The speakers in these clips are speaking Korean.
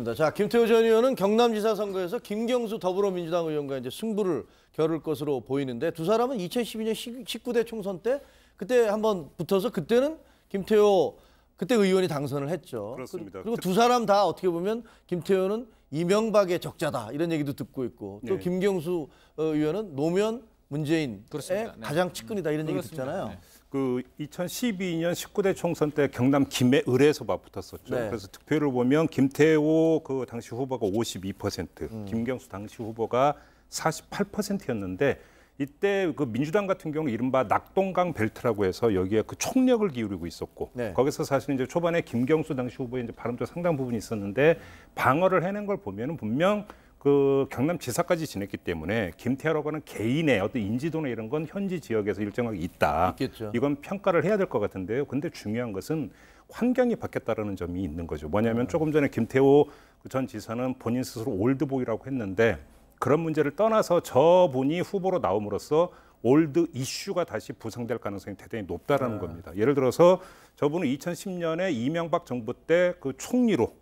알겠습니다. 자, 김태호 전 의원은 경남지사 선거에서 김경수 더불어민주당 의원과 이제 승부를 겨룰 것으로 보이는데 두 사람은 2012년 19대 총선 때 그때 한번 붙어서 그때는 김태호 그때 의원이 당선을 했죠. 그렇습니다. 그리고 두 사람 다 어떻게 보면 김태호는 이명박의 적자다 이런 얘기도 듣고 있고 또 네. 김경수 의원은 노무현 문재인의 그렇습니다. 네. 가장 측근이다 이런 얘기 그렇습니다. 듣잖아요. 네. 그 2012년 19대 총선 때 경남 김해을에서 맞붙었었죠. 네. 그래서 득표를 보면 김태호 그 당시 후보가 52%, 김경수 당시 후보가 48%였는데 이때 그 민주당 같은 경우는 이른바 낙동강 벨트라고 해서 여기에 그 총력을 기울이고 있었고 네. 거기서 사실 이제 초반에 김경수 당시 후보의 이제 발언도 상당 부분이 있었는데 방어를 해낸 걸 보면은 분명 그 경남지사까지 지냈기 때문에 김태호라고 하는 개인의 어떤 인지도나 이런 건 현지 지역에서 일정하게 있다. 있겠죠. 이건 평가를 해야 될 것 같은데요. 근데 중요한 것은 환경이 바뀌었다는 점이 있는 거죠. 뭐냐면 조금 전에 김태호 전 지사는 본인 스스로 올드보이라고 했는데 그런 문제를 떠나서 저분이 후보로 나옴으로써 올드 이슈가 다시 부상될 가능성이 대단히 높다라는 겁니다. 예를 들어서 저분은 2010년에 이명박 정부 때 그 총리로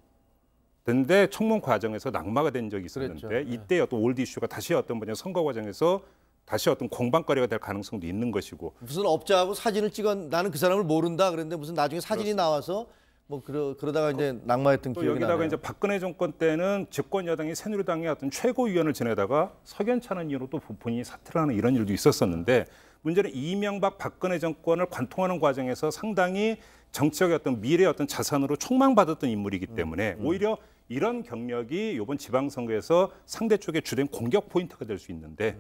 근데 청문 과정에서 낙마가 된 적이 있었는데 그랬죠. 이때 어떤 올드 이슈가 다시 어떤 뭐냐 선거 과정에서 다시 어떤 공방거리가 될 가능성도 있는 것이고 무슨 업자하고 사진을 찍어 나는 그 사람을 모른다 그랬는데 무슨 나중에 사진이 나와서 뭐 그러다가 이제 낙마했던 또 기억이 여기다가 나네요. 이제 박근혜 정권 때는 집권 여당이 새누리당의 어떤 최고위원을 지내다가 석연찮은 이유로 또 본인이 사퇴를 하는 이런 일도 있었었는데 문제는 이명박 박근혜 정권을 관통하는 과정에서 상당히 정치적인 어떤 미래의 어떤 자산으로 촉망받았던 인물이기 때문에 오히려 이런 경력이 이번 지방선거에서 상대 쪽의 주된 공격 포인트가 될 수 있는데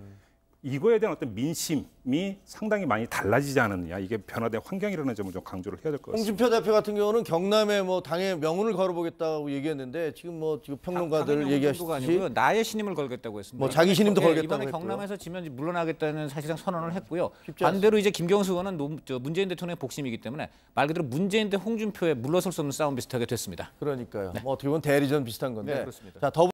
이거에 대한 어떤 민심이 상당히 많이 달라지지 않았느냐. 이게 변화된 환경이라는 점을 좀 강조를 해야 될 것 같습니다. 홍준표 대표 같은 경우는 경남에 뭐 당의 명운을 걸어보겠다고 얘기했는데 지금 뭐 지금 평론가들 얘기하시듯이 아니고요. 나의 신임을 걸겠다고 했습니다. 뭐 자기 신임도 걸겠다고 이번에 했고요. 경남에서 지면 물러나겠다는 사실상 선언을 했고요. 쉽지 반대로 이제 김경수 의원은 문재인 대통령의 복심이기 때문에 말 그대로 문재인 대 홍준표의 물러설 수 없는 싸움 비슷하게 됐습니다. 그러니까요. 뭐 어떻게 보면 대리전 비슷한 건데. 네, 그렇습니다. 자,